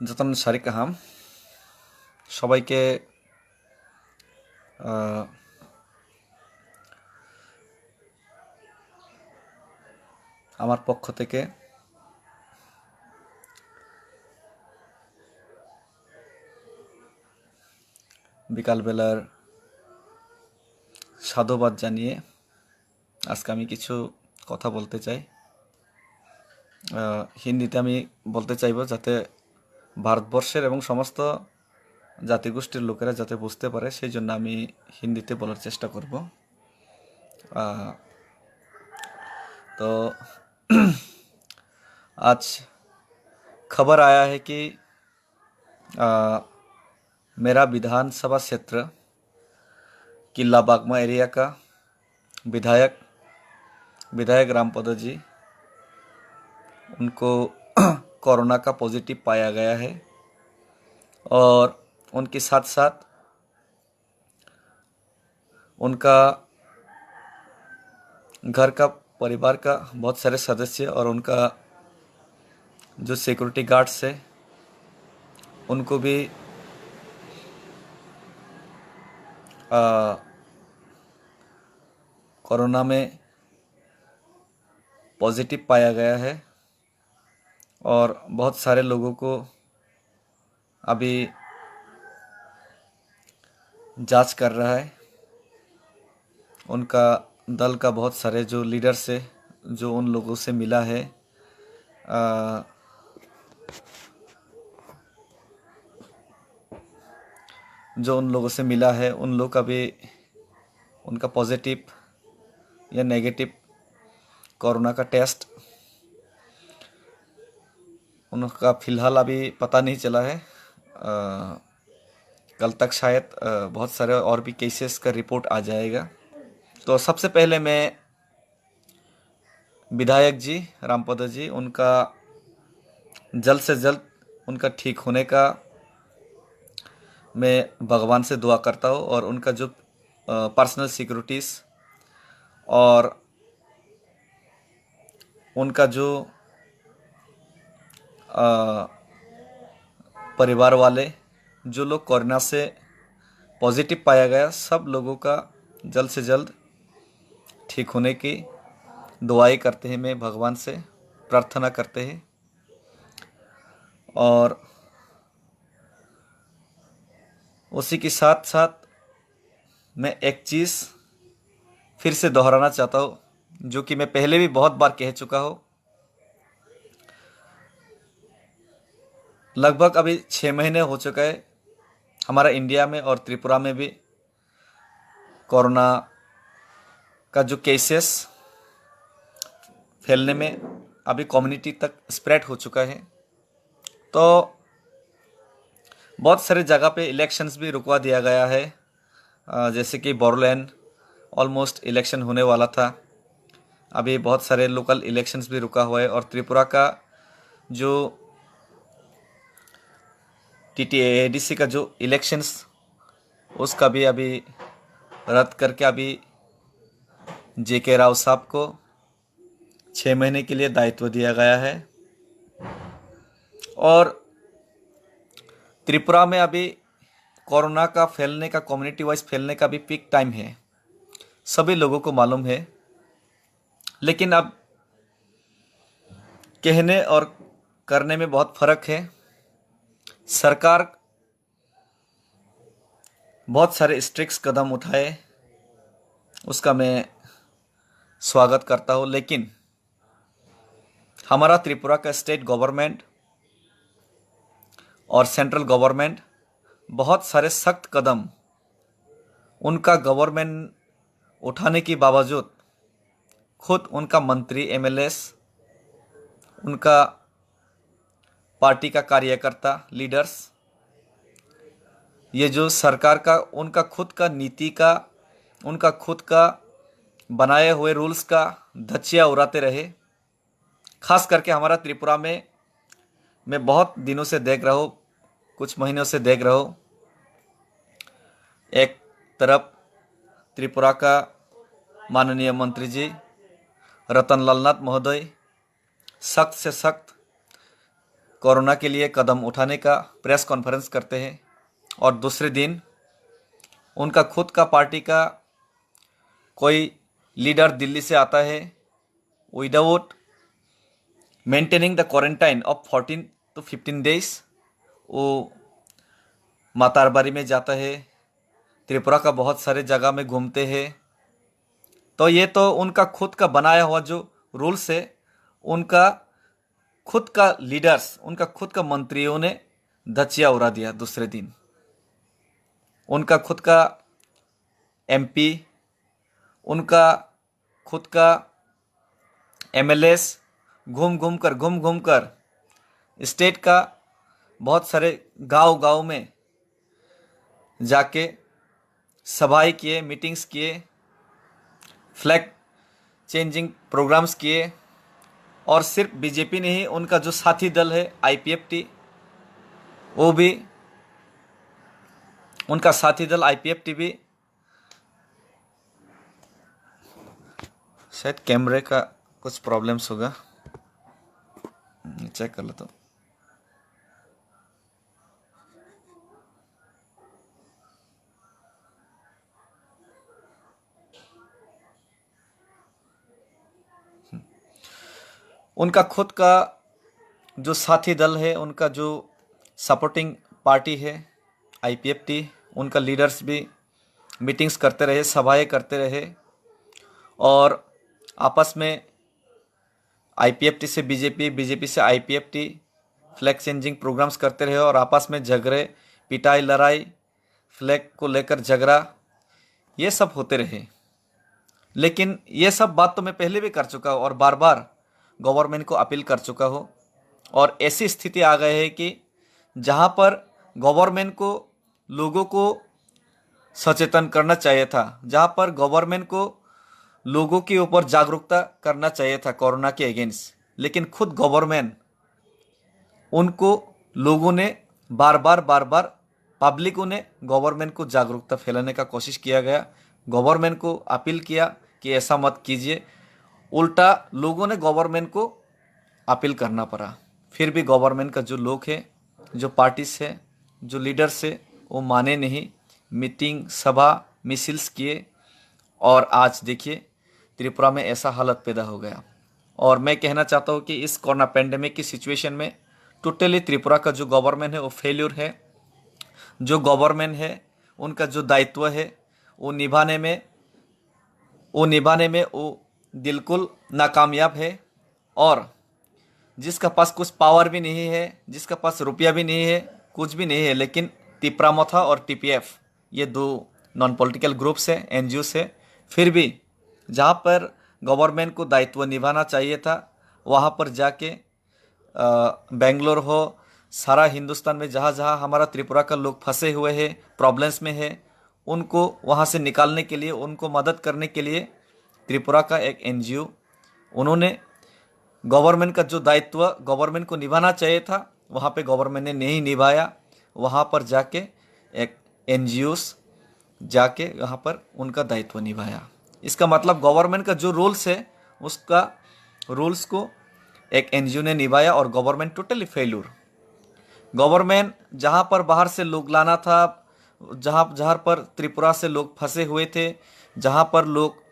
যতন শারিক আহাম সবাইকে আমার পক্ষ থেকে বিকালবেলার সাধুবাদ জানিয়ে আজকে আমি কিছু কথা বলতে চাই। হিন্দিতে আমি বলতে চাইব যাতে ভারতবর্ষের এবং সমস্ত জাতিগোষ্ঠীর লোকেরা যাতে বুঝতে পারে, সেই জন্য আমি হিন্দিতে বলার চেষ্টা করব। तो आज खबर आया है कि मेरा विधानसभा क्षेत्र किला बागमा एरिया का विधायक रामपद जी, उनको कोरोना का पॉजिटिव पाया गया है और उनके साथ साथ उनका घर का परिवार का बहुत सारे सदस्य और उनका जो सिक्योरिटी गार्ड्स है उनको भी कोरोना में पॉजिटिव पाया गया है और बहुत सारे लोगों को अभी जांच कर रहा है। उनका दल का बहुत सारे जो लीडर्स है, जो उन लोगों से मिला है, उन लोग का भी उनका पॉजिटिव या नेगेटिव कोरोना का टेस्ट उनका फ़िलहाल अभी पता नहीं चला है। कल तक शायद बहुत सारे और भी केसेस का रिपोर्ट आ जाएगा। तो सबसे पहले मैं विधायक जी रामपद जी, उनका जल्द से जल्द उनका ठीक होने का मैं भगवान से दुआ करता हूँ और उनका जो पर्सनल सिक्योरिटीज़ और उनका जो परिवार वाले जो लोग कोरोना से पॉजिटिव पाया गया, सब लोगों का जल्द से जल्द ठीक होने की दुआएं करते हैं, मैं भगवान से प्रार्थना करते हैं। और उसी के साथ साथ मैं एक चीज़ फिर से दोहराना चाहता हूँ, जो कि मैं पहले भी बहुत बार कह चुका हूँ। लगभग अभी 6 महीने हो चुका है हमारा इंडिया में और त्रिपुरा में भी कोरोना का जो केसेस फैलने में अभी कम्युनिटी तक स्प्रेड हो चुका है। तो बहुत सारे जगह पे इलेक्शंस भी रुकवा दिया गया है, जैसे कि बोरोलैंड ऑलमोस्ट इलेक्शन होने वाला था, अभी बहुत सारे लोकल इलेक्शंस भी रुका हुआ है। और त्रिपुरा का जो TTADC का जो इलेक्शंस उसका भी अभी रद्द करके अभी JK राव साहब को 6 महीने के लिए दायित्व दिया गया है। और त्रिपुरा में अभी कोरोना का फैलने का, कम्युनिटी वाइज फैलने का भी पीक टाइम है, सभी लोगों को मालूम है। लेकिन अब कहने और करने में बहुत फ़र्क है। सरकार बहुत सारे स्ट्रिक्ट कदम उठाए, उसका मैं स्वागत करता हूँ, लेकिन हमारा त्रिपुरा का स्टेट गवर्नमेंट और सेंट्रल गवर्नमेंट बहुत सारे सख्त कदम उनका गवर्नमेंट उठाने के बावजूद खुद उनका मंत्री MLAs, उनका पार्टी का कार्यकर्ता लीडर्स, ये जो सरकार का उनका खुद का नीति का, उनका खुद का बनाए हुए रूल्स का धज्जियाँ उड़ाते रहे। खास करके हमारा त्रिपुरा में मैं बहुत दिनों से देख रहा हूँ, कुछ महीनों से देख रहा हूँ, एक तरफ त्रिपुरा का माननीय मंत्री जी रतन लाल नाथ महोदय सख्त से सख्त कोरोना के लिए कदम उठाने का प्रेस कॉन्फ्रेंस करते हैं, और दूसरे दिन उनका खुद का पार्टी का कोई लीडर दिल्ली से आता है without maintaining the quarantine of 14 to 15 days। वो मातारबारी में जाता है, त्रिपुरा का बहुत सारे जगह में घूमते हैं। तो ये तो उनका खुद का बनाया हुआ जो रूल्स है, उनका खुद का लीडर्स, उनका खुद का मंत्रियों ने धचिया उड़ा दिया। दूसरे दिन उनका खुद का एमपी, उनका खुद का एमएलएस घूम घूम कर स्टेट का बहुत सारे गांव में जाके सभाएं किए, मीटिंग्स किए, फ्लैग चेंजिंग प्रोग्राम्स किए। और सिर्फ बीजेपी नहीं, उनका जो साथी दल है आईपीएफटी, वो भी, उनका साथी दल आईपीएफटी भी, शायद कैमरे का कुछ प्रॉब्लम्स होगा, चेक कर लेता हूँ। उनका खुद का जो साथी दल है, उनका जो सपोर्टिंग पार्टी है आईपीएफटी, उनका लीडर्स भी मीटिंग्स करते रहे, सभाएं करते रहे, और आपस में आईपीएफटी से बीजेपी, बीजेपी से आईपीएफटी फ्लैग चेंजिंग प्रोग्राम्स करते रहे, और आपस में झगड़े, पिटाई, लड़ाई, फ्लैग को लेकर झगड़ा, ये सब होते रहे। लेकिन ये सब बात तो मैं पहले भी कर चुका हूँ और बार बार गवर्नमेंट को अपील कर चुका हूँ। और ऐसी स्थिति आ गई है कि जहाँ पर गवर्नमेंट को लोगों को सचेतन करना चाहिए था, जहाँ पर गवर्नमेंट को लोगों के ऊपर जागरूकता करना चाहिए था कोरोना के अगेंस्ट, लेकिन खुद गवर्नमेंट, उनको लोगों ने बार बार पब्लिकों ने गवर्नमेंट को जागरूकता फैलाने का कोशिश किया गया, गवर्नमेंट को अपील किया कि ऐसा मत कीजिए, उल्टा लोगों ने गवर्नमेंट को अपील करना पड़ा। फिर भी गवर्नमेंट का जो लोग है, जो पार्टीज है, जो लीडर्स है, वो माने नहीं, मीटिंग, सभा, मिसिल्स किए, और आज देखिए त्रिपुरा में ऐसा हालत पैदा हो गया। और मैं कहना चाहता हूँ कि इस कोरोना पेंडेमिक की सिचुएशन में टोटली त्रिपुरा का जो गवर्नमेंट है वो फेल्यूर है। जो गवर्नमेंट है, उनका जो दायित्व है वो निभाने में वो बिल्कुल नाकामयाब है। और जिसका पास कुछ पावर भी नहीं है, जिसका पास रुपया भी नहीं है, कुछ भी नहीं है, लेकिन तिपरामथा और टीपीएफ, ये दो नॉन पॉलिटिकल ग्रुप्स हैं, एनजीओस है, फिर भी जहाँ पर गवर्नमेंट को दायित्व निभाना चाहिए था, वहाँ पर जाके बेंगलोर हो, सारा हिंदुस्तान में जहाँ जहाँ हमारा त्रिपुरा का लोग फंसे हुए हैं, प्रॉब्लम्स में है, उनको वहाँ से निकालने के लिए, उनको मदद करने के लिए त्रिपुरा का एक एनजीओ, उन्होंने गवर्नमेंट का जो दायित्व गवर्नमेंट को निभाना चाहिए था, वहाँ पे गवर्नमेंट ने नहीं निभाया। वहाँ पर जाके एक एनजीओस जाके वहाँ पर उनका दायित्व निभाया। इसका मतलब गवर्नमेंट का जो रूल्स है, उसका रूल्स को एक एनजीओ ने निभाया, और गवर्नमेंट टोटली फेल्यूर। गवर्नमेंट जहाँ पर बाहर से लोग लाना था, जहाँ पर त्रिपुरा से लोग फंसे हुए थे, जहाँ पर लोग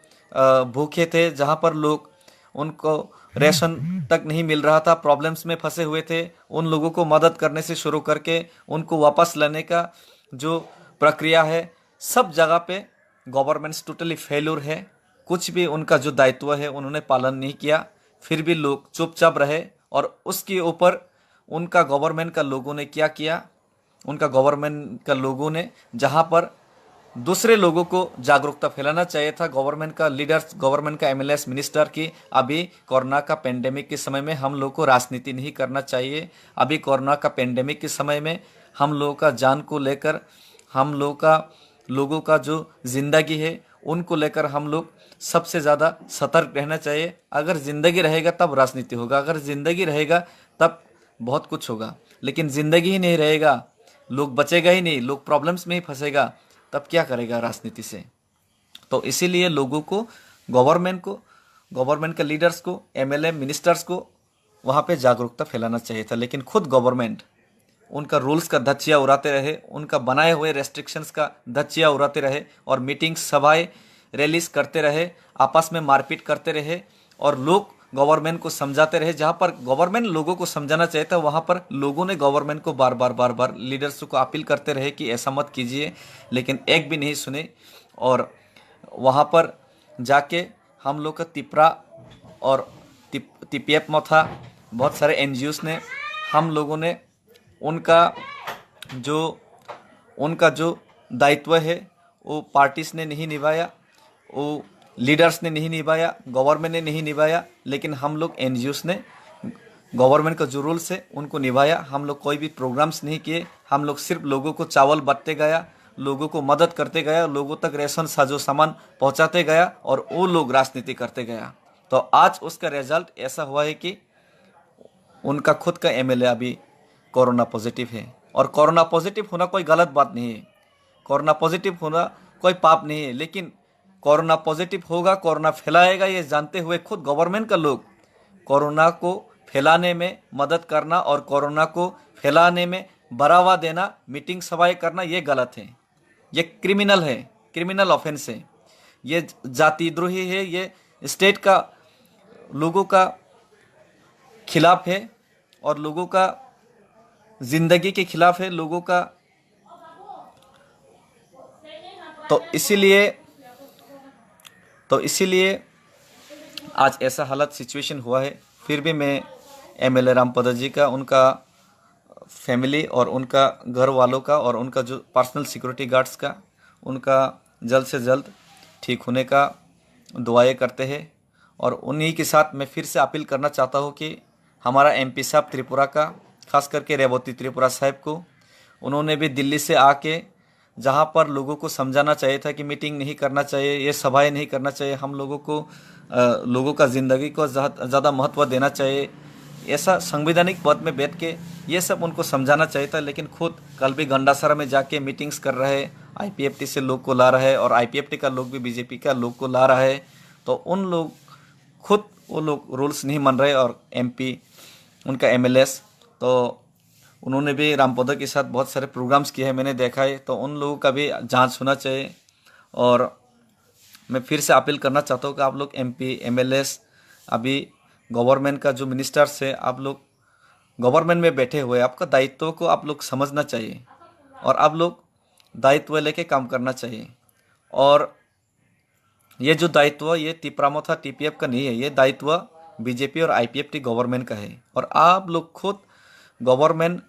भूखे थे, जहाँ पर लोग उनको रेशन तक नहीं मिल रहा था, प्रॉब्लम्स में फंसे हुए थे, उन लोगों को मदद करने से शुरू करके उनको वापस लाने का जो प्रक्रिया है, सब जगह पे गवर्नमेंट्स टोटली फेल्यूर है। कुछ भी उनका जो दायित्व है उन्होंने पालन नहीं किया, फिर भी लोग चुपचाप रहे। और उसके ऊपर उनका गवर्नमेंट का लोगों ने क्या किया, उनका गवर्नमेंट का लोगों ने जहाँ पर दूसरे लोगों को जागरूकता फैलाना चाहिए था, गवर्नमेंट का लीडर्स, गवर्नमेंट का एमएलएस, मिनिस्टर की, अभी कोरोना का पेंडेमिक के समय में हम लोग को राजनीति नहीं करना चाहिए। अभी कोरोना का पेंडेमिक के समय में हम लोगों का जान को लेकर, हम लोगों का जो जिंदगी है उनको लेकर हम लोग सबसे ज़्यादा सतर्क रहना चाहिए। अगर ज़िंदगी रहेगा तब राजनीति होगा, अगर ज़िंदगी रहेगा तब बहुत कुछ होगा, लेकिन ज़िंदगी ही नहीं रहेगा, लोग बचेगा ही नहीं, लोग प्रॉब्लम्स में ही फंसेगा, तब क्या करेगा राजनीति से। तो इसीलिए लोगों को, गवर्नमेंट के लीडर्स को, एमएलए, मिनिस्टर्स को, वहाँ पे जागरूकता फैलाना चाहिए था। लेकिन खुद गवर्नमेंट उनका रूल्स का धज्जियाँ उड़ाते रहे, उनका बनाए हुए रेस्ट्रिक्शंस का धज्जियाँ उड़ाते रहे और मीटिंग्स, सभाएं, रैलीज करते रहे, आपस में मारपीट करते रहे और लोग गवर्नमेंट को समझाते रहे। जहाँ पर गवर्नमेंट लोगों को समझाना चाहिए था, वहाँ पर लोगों ने गवर्नमेंट को बार बार लीडर्स को अपील करते रहे कि ऐसा मत कीजिए, लेकिन एक भी नहीं सुने। और वहाँ पर जाके हम लोग का तिपरा और टीपीएफ में था, बहुत सारे एनजीओस ने, हम लोगों ने जो उनका जो दायित्व है वो पार्टीज ने नहीं निभाया, वो लीडर्स ने नहीं निभाया, गवर्नमेंट ने नहीं निभाया, लेकिन हम लोग एनजीओस ने गवर्नमेंट का जो रूल्स है उनको निभाया। हम लोग कोई भी प्रोग्राम्स नहीं किए, हम लोग सिर्फ लोगों को चावल बांटते गया, लोगों को मदद करते गया, लोगों तक रेशन साजो सामान पहुंचाते गया और वो लोग राजनीति करते गया। तो आज उसका रिजल्ट ऐसा हुआ है कि उनका खुद का एमएलए अभी कोरोना पॉजिटिव है। और कोरोना पॉजिटिव होना कोई गलत बात नहीं है, कोरोना पॉजिटिव होना कोई पाप नहीं है, लेकिन कोरोना पॉजिटिव होगा, कोरोना फैलाएगा, ये जानते हुए खुद गवर्नमेंट का लोग कोरोना को फैलाने में मदद करना और कोरोना को फैलाने में बढ़ावा देना, मीटिंग सभाएं करना, ये गलत है, ये क्रिमिनल है, क्रिमिनल ऑफेंस है, ये जातिद्रोही है, ये स्टेट का लोगों का खिलाफ है और लोगों का जिंदगी के खिलाफ है, लोगों का। तो इसीलिए आज ऐसा हालत सिचुएशन हुआ है। फिर भी मैं एमएलए रामपद जी का, उनका फैमिली और उनका घर वालों का और उनका जो पर्सनल सिक्योरिटी गार्ड्स का, उनका जल्द से जल्द ठीक होने का दुआएं करते हैं। और उन्हीं के साथ मैं फिर से अपील करना चाहता हूँ कि हमारा एमपी साहब त्रिपुरा का, खास करके रेवती त्रिपुरा साहब को, उन्होंने भी दिल्ली से आके जहाँ पर लोगों को समझाना चाहिए था कि मीटिंग नहीं करना चाहिए, ये सभाएं नहीं करना चाहिए, हम लोगों को लोगों का ज़िंदगी को ज़्यादा महत्व देना चाहिए, ऐसा संवैधानिक पद में बैठ के ये सब उनको समझाना चाहिए था। लेकिन खुद कल भी गंडासरा में जाके मीटिंग्स कर रहे, आईपीएफटी से लोग को ला रहा है और आईपीएफटी का लोग भी बीजेपी का लोग को ला रहा है। तो उन लोग खुद वो लोग रूल्स नहीं मान रहे और एमपी उनका एमएलएस, तो उन्होंने भी रामपद के साथ बहुत सारे प्रोग्राम्स किए हैं, मैंने देखा है। तो उन लोगों का भी जांच होना चाहिए। और मैं फिर से अपील करना चाहता हूँ कि आप लोग एमपी एमएलएस, अभी गवर्नमेंट का जो मिनिस्टर्स है, आप लोग गवर्नमेंट में बैठे हुए, आपका दायित्व को आप लोग समझना चाहिए और आप लोग दायित्व लेके काम करना चाहिए। और ये जो दायित्व ये तिपरामोथा टीपीएफ का नहीं है, ये दायित्व बीजेपी और आईपीएफटी गवर्नमेंट का है। और आप लोग खुद गवर्नमेंट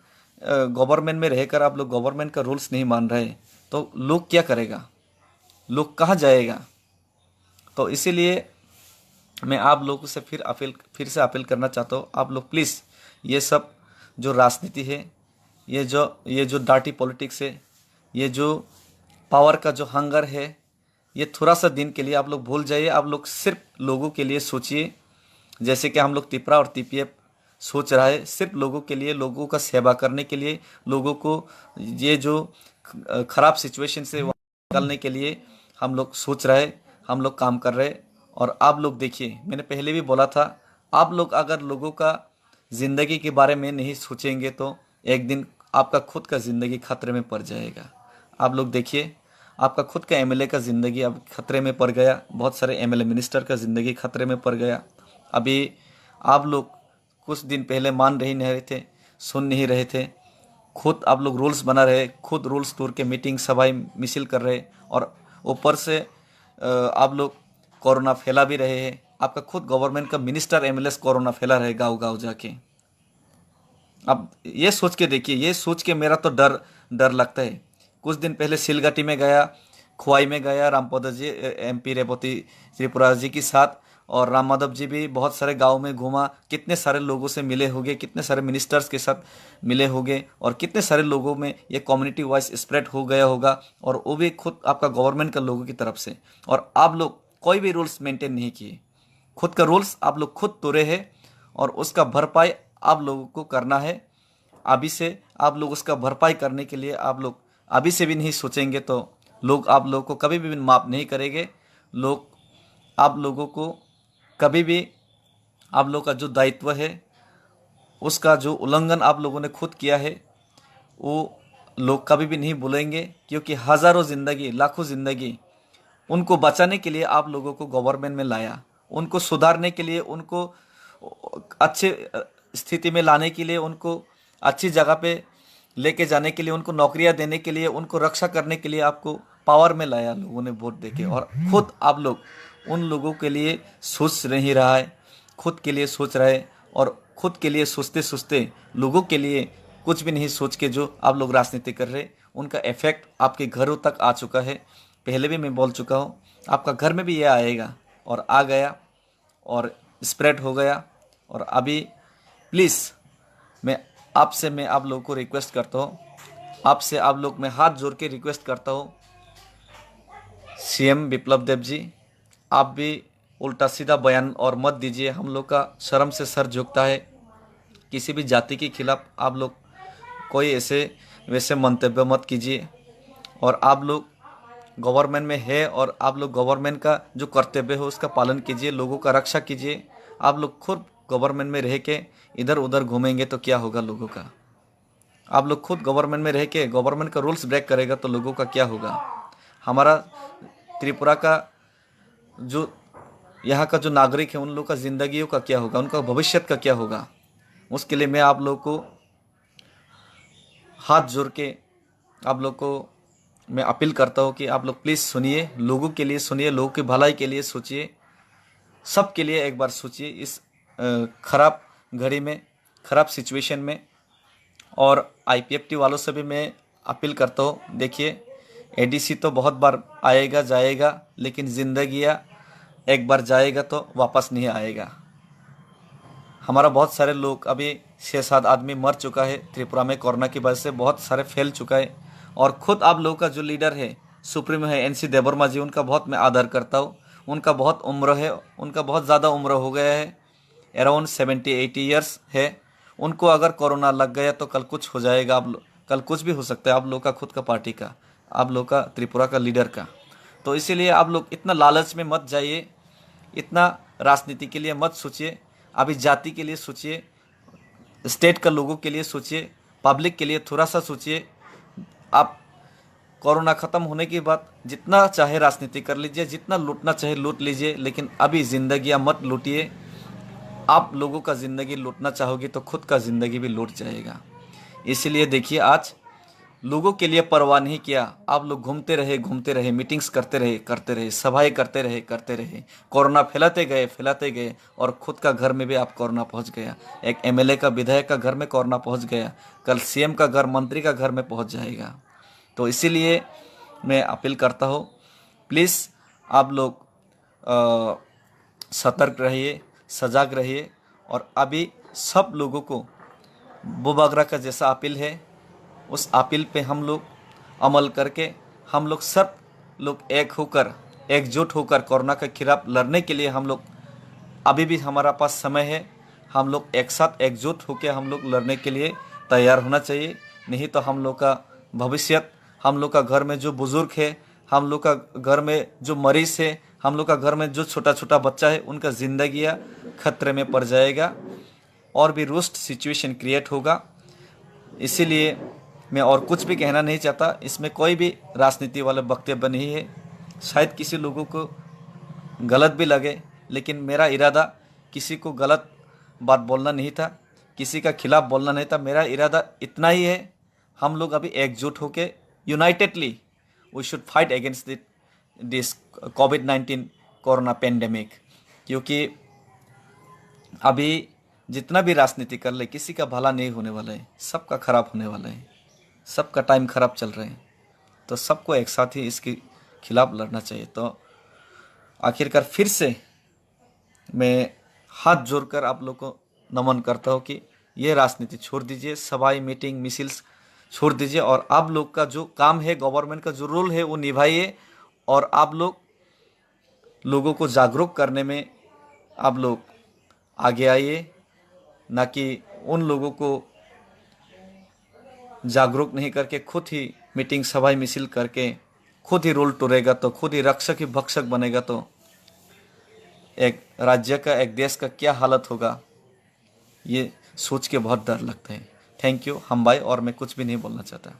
में रहकर आप लोग गवर्नमेंट का रूल्स नहीं मान रहे, तो लोग क्या करेगा, लोग कहाँ जाएगा। तो इसीलिए मैं आप लोगों से फिर से अपील करना चाहता हूँ, आप लोग प्लीज़ ये सब जो राजनीति है, ये जो डार्टी पॉलिटिक्स है, ये जो पावर का जो हंगर है, ये थोड़ा सा दिन के लिए आप लोग भूल जाइए। आप लोग सिर्फ लोगों के लिए सोचिए, जैसे कि हम लोग तिपरा और टीपीएफ सोच रहा है, सिर्फ लोगों के लिए, लोगों का सेवा करने के लिए, लोगों को ये जो खराब सिचुएशन से निकालने के लिए हम लोग सोच रहे, हम लोग काम कर रहे। और आप लोग देखिए, मैंने पहले भी बोला था, आप लोग अगर लोगों का ज़िंदगी के बारे में नहीं सोचेंगे तो एक दिन आपका खुद का ज़िंदगी खतरे में पड़ जाएगा। आप लोग देखिए, आपका खुद का एमएलए का ज़िंदगी अब खतरे में पड़ गया, बहुत सारे एमएलए मिनिस्टर का ज़िंदगी खतरे में पड़ गया। अभी आप लोग कुछ दिन पहले मान ही नहीं रहे थे, सुन नहीं रहे थे, खुद आप लोग रूल्स बना रहे, खुद रूल्स तोड़ के मीटिंग सभाएं मिसिल कर रहे, और ऊपर से आप लोग कोरोना फैला भी रहे हैं। आपका खुद गवर्नमेंट का मिनिस्टर एमएलए कोरोना फैला रहे गाँव गाँव जाके। अब ये सोच के देखिए, ये सोच के मेरा तो डर लगता है। कुछ दिन पहले सिलगटी में गया, खुआई में गया, रामपद जी एमपी रेवती त्रिपुरा जी के साथ, और राम माधव जी भी बहुत सारे गांव में घूमा, कितने सारे लोगों से मिले होंगे, कितने सारे मिनिस्टर्स के साथ मिले होंगे, और कितने सारे लोगों में ये कम्युनिटी वाइज स्प्रेड हो गया होगा, और वो भी खुद आपका गवर्नमेंट का लोगों की तरफ से। और आप लोग कोई भी रूल्स मेंटेन नहीं किए, खुद का रूल्स आप लोग खुद तोड़े हैं, और उसका भरपाई आप लोगों को करना है। अभी से आप लोग उसका भरपाई करने के लिए आप लोग अभी से भी नहीं सोचेंगे तो लोग आप लोगों को कभी भी माफ़ नहीं करेंगे। लोग आप लोगों को कभी भी, आप लोग का जो दायित्व है उसका जो उल्लंघन आप लोगों ने खुद किया है वो लोग कभी भी नहीं भूलेंगे, क्योंकि हज़ारों ज़िंदगी, लाखों ज़िंदगी उनको बचाने के लिए आप लोगों को गवर्नमेंट में लाया, उनको सुधारने के लिए, उनको अच्छे स्थिति में लाने के लिए, उनको अच्छी जगह पे लेके जाने के लिए, उनको नौकरियां देने के लिए, उनको रक्षा करने के लिए आपको पावर में लाया लोगों ने वोट देके। और खुद आप लोग उन लोगों के लिए सोच नहीं रहा है, खुद के लिए सोच रहे, और खुद के लिए सोचते सोचते लोगों के लिए कुछ भी नहीं सोच के जो आप लोग राजनीति कर रहे, उनका इफेक्ट आपके घरों तक आ चुका है। पहले भी मैं बोल चुका हूँ, आपका घर में भी ये आएगा, और आ गया और स्प्रेड हो गया। और अभी प्लीज़ मैं आप लोगों को रिक्वेस्ट करता हूँ, आपसे आप लोग मैं हाथ जोड़ के रिक्वेस्ट करता हूँ, सीएम विप्लव देव जी, आप भी उल्टा सीधा बयान और मत दीजिए। हम लोग का शर्म से सर झुकता है। किसी भी जाति के खिलाफ आप लोग कोई ऐसे वैसे मंतव्य मत कीजिए। और आप लोग गवर्नमेंट में है, और आप लोग गवर्नमेंट का जो कर्तव्य है उसका पालन कीजिए, लोगों का रक्षा कीजिए। आप लोग खुद गवर्नमेंट में रह के इधर उधर घूमेंगे तो क्या होगा लोगों का? आप लोग खुद गवर्नमेंट में रह के गवर्नमेंट का रूल्स ब्रेक करेगा तो लोगों का क्या होगा? हमारा त्रिपुरा का जो यहाँ का जो नागरिक है उन लोगों का ज़िंदगियों का क्या होगा, उनका भविष्य का क्या होगा? उसके लिए मैं आप लोग को हाथ जोड़ के आप लोग को मैं अपील करता हूँ कि आप लोग प्लीज़ सुनिए, लोगों के लिए सुनिए, लोगों की भलाई के लिए सोचिए, सब के लिए एक बार सोचिए इस खराब घड़ी में, खराब सिचुएशन में। और आईपीएफटी वालों से भी मैं अपील करता हूँ, देखिए एडीसी तो बहुत बार आएगा जाएगा, लेकिन ज़िंदगियाँ एक बार जाएगा तो वापस नहीं आएगा। हमारा बहुत सारे लोग, अभी 6-7 आदमी मर चुका है त्रिपुरा में कोरोना की वजह से, बहुत सारे फैल चुका है। और खुद आप लोगों का जो लीडर है, सुप्रीमो है एनसी देवर्मा जी, उनका बहुत मैं आदर करता हूँ। उनका बहुत उम्र है, उनका बहुत ज़्यादा उम्र हो गया है, अराउंड 70-80 ईयर्स है। उनको अगर कोरोना लग गया तो कल कुछ हो जाएगा, कल कुछ भी हो सकता है आप लोग का खुद का पार्टी का, आप लोग का त्रिपुरा का लीडर का। तो इसीलिए आप लोग इतना लालच में मत जाइए, इतना राजनीति के लिए मत सोचिए। अभी जाति के लिए सोचिए, स्टेट का लोगों के लिए सोचिए, पब्लिक के लिए थोड़ा सा सोचिए। आप कोरोना ख़त्म होने के बाद जितना चाहे राजनीति कर लीजिए, जितना लूटना चाहे लूट लीजिए, लेकिन अभी ज़िंदगियां मत लूटिए। आप लोगों का ज़िंदगी लूटना चाहोगे तो खुद का ज़िंदगी भी लूट जाएगा। इसीलिए देखिए, आज लोगों के लिए परवाह नहीं किया, आप लोग घूमते रहे, मीटिंग्स करते रहे, सभाएं करते रहे, कोरोना फैलाते गए, और खुद का घर में भी आप कोरोना पहुंच गया। एक एमएलए का, विधायक का घर में कोरोना पहुंच गया, कल सीएम का घर, मंत्री का घर में पहुंच जाएगा। तो इसीलिए मैं अपील करता हूँ, प्लीज़ आप लोग सतर्क रहिए, सजाग रहिए। और अभी सब लोगों को बुबागरा का जैसा अपील है, उस अपील पे हम लोग अमल करके, हम लोग सब लोग एकजुट होकर कोरोना के खिलाफ लड़ने के लिए हम लोग, अभी भी हमारा पास समय है, हम लोग एक साथ एकजुट होकर हम लोग लड़ने के लिए तैयार होना चाहिए। नहीं तो हम लोग का भविष्य, हम लोग का घर में जो बुज़ुर्ग है, हम लोग का घर में जो मरीज़ है, हम लोग का घर में जो छोटा छोटा बच्चा है, उनका ज़िंदगियाँ खतरे में पड़ जाएगा, और भी रुस्ट सिचुएशन क्रिएट होगा। इसीलिए मैं और कुछ भी कहना नहीं चाहता, इसमें कोई भी राजनीति वाला वक्तव्य नहीं है। शायद किसी लोगों को गलत भी लगे, लेकिन मेरा इरादा किसी को गलत बात बोलना नहीं था, किसी का खिलाफ बोलना नहीं था। मेरा इरादा इतना ही है, हम लोग अभी एकजुट होके unitedly we should fight against this कोविड-19 कोरोना पेंडेमिक। क्योंकि अभी जितना भी राजनीति कर ले, किसी का भला नहीं होने वाला है, सबका खराब होने वाला है, सबका टाइम खराब चल रहा है। तो सबको एक साथ ही इसके खिलाफ लड़ना चाहिए। तो आखिरकार फिर से मैं हाथ जोड़कर आप लोग को नमन करता हूँ कि ये राजनीति छोड़ दीजिए, सभाएं, मीटिंग, मिसिल्स छोड़ दीजिए, और आप लोग का जो काम है, गवर्नमेंट का जो रोल है वो निभाइए। और आप लोग लोगों को जागरूक करने में आप लोग आगे आइए, ना कि उन लोगों को जागरूक नहीं करके खुद ही मीटिंग, सभा, मिसिल करके खुद ही रोल टूरेगा तो, खुद ही रक्षक ही भक्षक बनेगा तो एक राज्य का, एक देश का क्या हालत होगा, ये सोच के बहुत डर लगता है। थैंक यू हम भाई, और मैं कुछ भी नहीं बोलना चाहता।